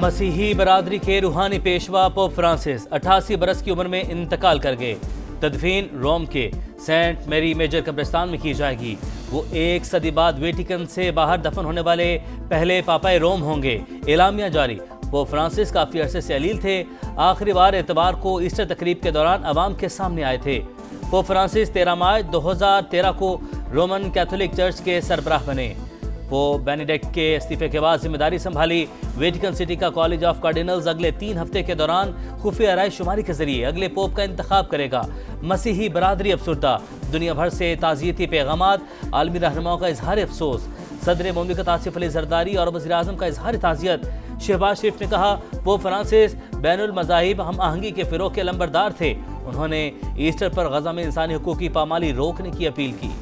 मसीही बरादरी के रूहानी पेशवा पोप फ्रांसिस 88 बरस की उम्र में इंतकाल कर गए। तदफीन रोम के सेंट मैरी मेजर कब्रिस्तान में की जाएगी। वो 1 सदी बाद वेटिकन से बाहर दफन होने वाले पहले पापाए रोम होंगे। एलामिया जारी। पोप फ्रांसिस काफी अरसे से अलील थे। आखिरी बार एतवार को ईस्टर तकरीब के दौरान अवाम के सामने आए थे। पोप फ्रांसिस 13 मार्च 2013 को रोमन कैथोलिक चर्च के सरबराह बने। पोप बेनेडिक्ट के इस्तीफे के बाद जिम्मेदारी संभाली। वेटिकन सिटी का कॉलेज ऑफ कार्डिनल्स अगले 3 हफ्ते के दौरान खुफिया राय शुमारी के जरिए अगले पोप का इंतखाब करेगा। मसीही बरादरी अफसुर्दा। दुनिया भर से ताज़ियती पैगामात। आलमी रहनुमाओं का इजहार अफसोस। सदर मुमलिकत आसिफ अली जरदारी और वज़ीर आज़म का इजहार ताज़ियत। शहबाज शरीफ ने कहा, पोप फ्रांसिस बैनुल मज़ाहिब हम आहंगी के फ़िरोग के लंबरदार थे। उन्होंने ईस्टर पर गज़ा में इंसानी हुकूक़ की पामाली रोकने की अपील की।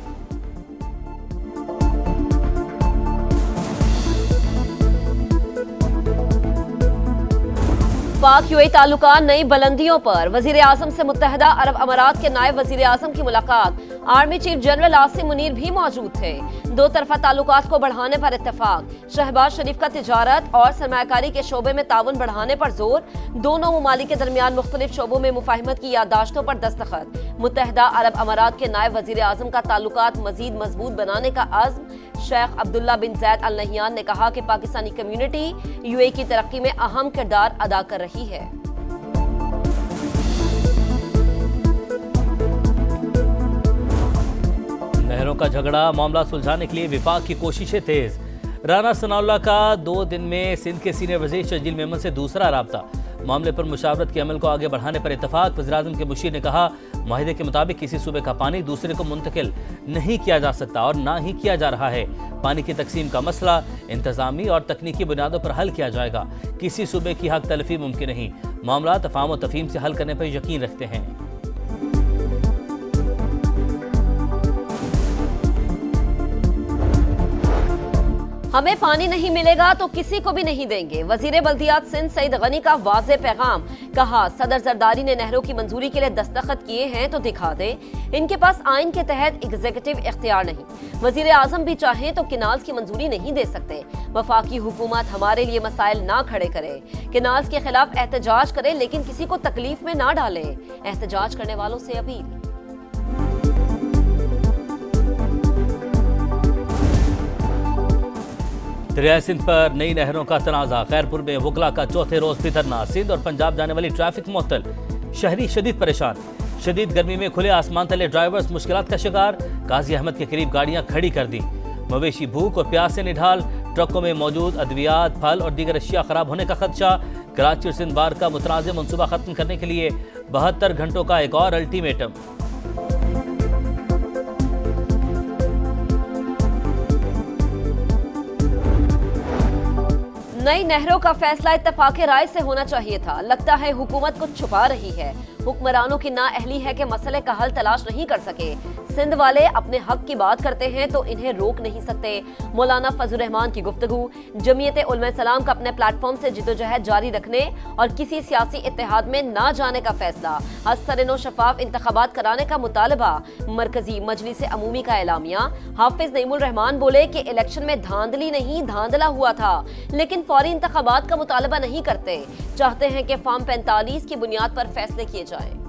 पाक यूएई ताल्लुकात नई बुलंदियों पर। वजीर आजम से मुत्तहदा अरब अमारात के नायब वजीर आजम की मुलाकात। Army chief general Asim Munir भी मौजूद थे। 2 तरफा ताल्लुकात को बढ़ाने पर इत्तेफाक। शहबाज शरीफ का तिजारत और सरमायाकारी के शोबे में ताउन बढ़ाने पर जोर। दोनों ममालिक के दरमियान मुख्तलिफ शोबों में मुफाहिमत की याददाश्तों पर दस्तखत। मुत्तहदा अरब अमारात के नायब वजीर आजम का ताल्लुकात मजीद मजबूत बनाने का अज़्म। शेख अब्दुल्ला बिन जैद अल नहियान ने कहा कि पाकिस्तानी कम्युनिटी यूएई की तरक्की में अहम किरदार अदा कर रही है। नहरों का झगड़ा मामला सुलझाने के लिए विफाक की कोशिशें तेज। राना सनाउल्लाह का 2 दिन में सिंध के सीनियर वज़ीर शर्जील मेमन से दूसरा राब्ता। मामले पर मुशावरत के अमल को आगे बढ़ाने पर इत्तफाक। वज़ीर-ए-आज़म के मुशीर ने कहा, माहिदे के मुताबिक किसी सूबे का पानी दूसरे को मुंतकिल नहीं किया जा सकता और ना ही किया जा रहा है। पानी की तकसीम का मसला इंतजामी और तकनीकी बुनियादों पर हल किया जाएगा। किसी सूबे की हक तलफी मुमकिन नहीं। मामला तफाहम और तफहीम से हल करने पर यकीन रखते हैं। हमें पानी नहीं मिलेगा तो किसी को भी नहीं देंगे। वजीर बल्दियात सिंध सईद गनी का वाज़े पैगाम। कहा, सदर जरदारी ने नहरों की मंजूरी के लिए दस्तखत किए हैं तो दिखा दें। इनके पास आइन के तहत एग्जीक्यूटिव इख्तियार नहीं। वजीर आजम भी चाहें तो किनाल्स की मंजूरी नहीं दे सकते। वफाकी हुकूमत हमारे लिए मसाइल ना खड़े करे। किनाल्स के खिलाफ एहतजाज करे लेकिन किसी को तकलीफ में ना डालें। एहतजाज करने वालों से अपील। दरिया सिंध पर नई नहरों का तनाज़ा। खैरपुर में वकला का चौथे रोज भी धरना। सिंध और पंजाब जाने वाली ट्रैफिक मुअत्तल। शहरी शदीद परेशान। शदीद गर्मी में खुले आसमान तले ड्राइवर्स मुश्किलात का शिकार। गाजी अहमद के करीब गाड़ियां खड़ी कर दी। मवेशी भूख और प्यास से निढाल। ट्रकों में मौजूद अद्वियात, फल और दीगर अशिया खराब होने का खदशा। कराची और सिंध बार का मुतनाज़ मनसूबा खत्म करने के लिए 72 घंटों का एक और अल्टीमेटम। नई नहरों का फैसला इत्तफाक़े राय से होना चाहिए था। लगता है हुकूमत कुछ छुपा रही है। हुक्मरानों की नाअहली है कि मसले का हल तलाश नहीं कर सके। सिंध वाले अपने हक की बात करते हैं तो इन्हें रोक नहीं सकते। मौलाना फजल रहमान की गुफ्तगू। जमीयत उलमा सलाम का अपने प्लेटफॉर्म से जिद्दोजहद जारी रखने और किसी सियासी इत्तेहाद में ना जाने का फैसला। असरनो शफाफ इंतखाबात कराने का मुतालबा। मरकजी मजलिस अमूमी का एलामिया। हाफिज नईमुल रहमान बोले कि इलेक्शन में धांधली नहीं धांधला हुआ था, लेकिन फौरी इंतखाबात का मुतालबा नहीं करते। चाहते हैं कि फॉर्म 45 की बुनियाद पर फैसले किए जाएं।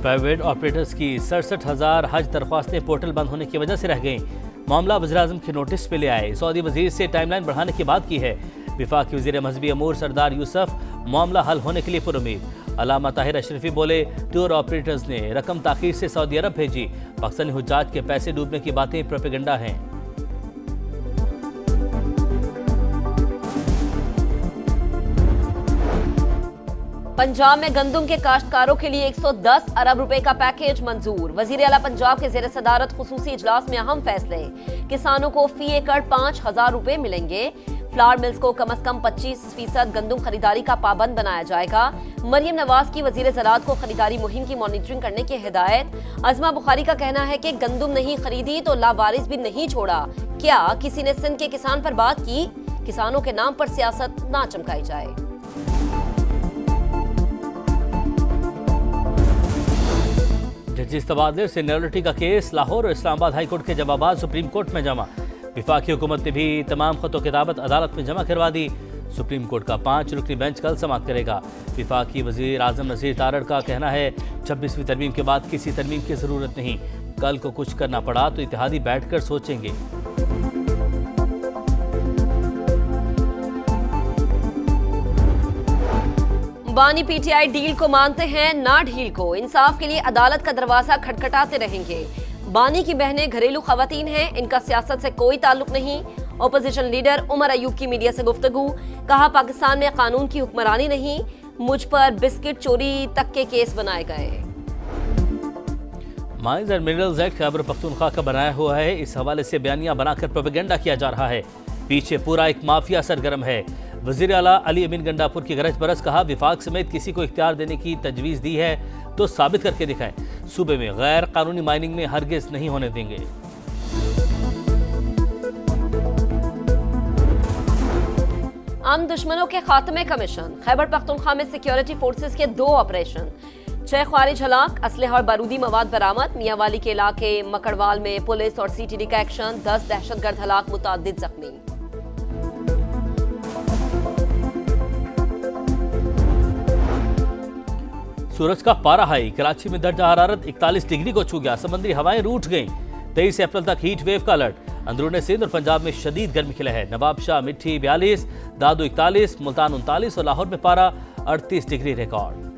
प्राइवेट ऑपरेटर्स की 67,000 हज दरख्वास्तें पोर्टल बंद होने की वजह से रह गईं। मामला वज़ीर-ए-आज़म के नोटिस पे ले आए। सऊदी वजीर से टाइमलाइन बढ़ाने की बात की है। विफाकी वजीर मजहबी अमूर सरदार यूसुफ मामला हल होने के लिए पुरुमीद। अलामा ताहिर अशरफी बोले, टूर ऑपरेटर्स ने रकम ताखीर से सऊदी अरब भेजी। पाकिस्तानी हुज्जाज के पैसे डूबने की बातें प्रोपेगेंडा हैं। पंजाब में गंदम के काश्तकारों के लिए 110 अरब रुपए का पैकेज मंजूर। वजीर आला पंजाब के ज़ेर सदारत खुसूसी इजलास में अहम फैसले। किसानों को फी एकड़ 5,000 रुपए मिलेंगे। फ्लावर मिल्स को कम अज कम 25% गंदम खरीदारी का पाबंद बनाया जाएगा। मरियम नवाज की वजीर ज़राअत को खरीदारी मुहिम की मॉनिटरिंग करने की हिदायत। अजमा बुखारी का कहना है कि गंदम नहीं खरीदी तो लावारिस भी नहीं छोड़ा। क्या किसी ने सिंध के किसान पर बात की? किसानों के नाम पर सियासत ना चमकाई जाए। जस्टिस तबादले सीनियरिटी का केस लाहौर और इस्लामाबाद हाई कोर्ट के जवाबात सुप्रीम कोर्ट में जमा। विफाकी हुकूमत ने भी तमाम खतों किताबत अदालत में जमा करवा दी। सुप्रीम कोर्ट का 5 रुकनी बेंच कल समाअत करेगा। विफाकी वजीर आजम नसीर तारड़ का कहना है 26वीं तरमीम के बाद किसी तरमीम की जरूरत नहीं, कल को कुछ करना पड़ा तो इत्तेहादी बैठकर सोचेंगे। बानी पीटीआई डील को मानते हैं ना ढील को, इंसाफ के लिए अदालत का दरवाजा खटखटाते रहेंगे। बानी की बहनें घरेलू खवातीन हैं, इनका सियासत से कोई ताल्लुक नहीं। ओपोजिशन लीडर उमर अयूब की मीडिया से गुफ्तगू, कहा पाकिस्तान में कानून की हुक्मरानी नहीं, मुझ पर बिस्किट चोरी तक के केस बनाए गए। Mines and minerals act Khyber Pakhtunkhwa का बनाया हुआ है, इस हवाले से बयानियां बनाकर प्रोपेगेंडा किया जा रहा है। पीछे पूरा एक माफिया सरगर्म है। वजीर आला अली अमीन गंडापुर की गरज बरस, कहा विफाक समेत किसी को इख्तियार देने की तजवीज़ दी है तो साबित करके दिखाएं। सूबे में गैर कानूनी माइनिंग में हरगिज नहीं होने देंगे। आम दुश्मनों के खात्मे का मिशन, खैबर पख्तूनख्वा में सिक्योरिटी फोर्सेस के 2 ऑपरेशन, 6 ख्वारिज हलाक, असलहा और बारूदी मवाद बरामद। मियांवाली के इलाके मकड़वाल में पुलिस और सीटीडी का एक्शन, 10 दहशतगर्द हलाक, मुतअद्दिद जख्मी। सूरज का पारा हाई, कराची में दर्जा हरारत 41 डिग्री को छू गया, समुद्री हवाएं रूठ गईं। 23 अप्रैल तक हीट वेव का अलर्ट। अंदरून सिंध और पंजाब में शदीद गर्मी खिला है। नवाबशाह मिठी 42, दादू 41, मुल्तान 39 और लाहौर में पारा 38 डिग्री रिकॉर्ड।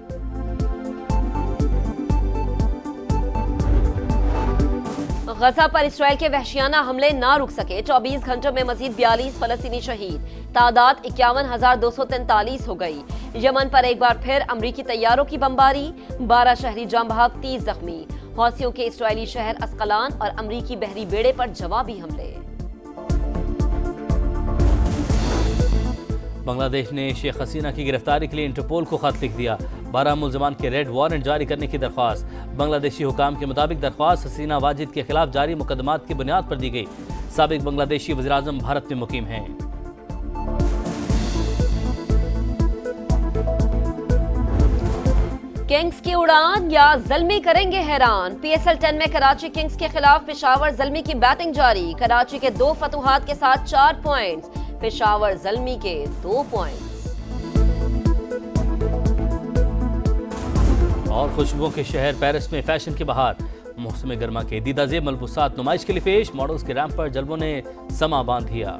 गजा पर इसराइल के वहशियाना हमले ना रुक सके, 24 घंटों में मजीद 42 फलस्तीनी शहीद, तादाद 51,243 हो गई। यमन पर एक बार फिर अमरीकी तैयारों की बमबारी, 12 शहरी जाम बहक, 30 जख्मी। हौसियों के इसराइली शहर अस्कलान और अमरीकी बहरी बेड़े पर जवाबी हमले। बांग्लादेश ने शेख हसीना की गिरफ्तारी के लिए इंटरपोल को खत लिख दिया। 12 मुल्जमान के रेड वारंट जारी करने की दरख्वास्त। बांग्लादेशी हुकाम के मुताबिक दरख्वास्त हसीना वाजिद के खिलाफ जारी मुकदमात की बुनियाद पर दी गई। साबिक बांग्लादेशी वज़ीर आज़म भारत में मुकीम हैं। किंग्स की उड़ान या ज़ल्मी करेंगे हैरान, PSL 10 में कराची किंग्स के खिलाफ पेशावर ज़ल्मी की बैटिंग जारी। कराची के 2 फतुहात के साथ 4 पॉइंट्स, पेशावर ज़ल्मी के 2 पॉइंट्स। और खुशबुओं के शहर पेरिस में फैशन की बहार, मौसम गर्मा के दीदा ज़ेब मलबूसात नुमाइश के लिए पेश। मॉडल्स के रैंप पर जलवों ने समा बांध दिया।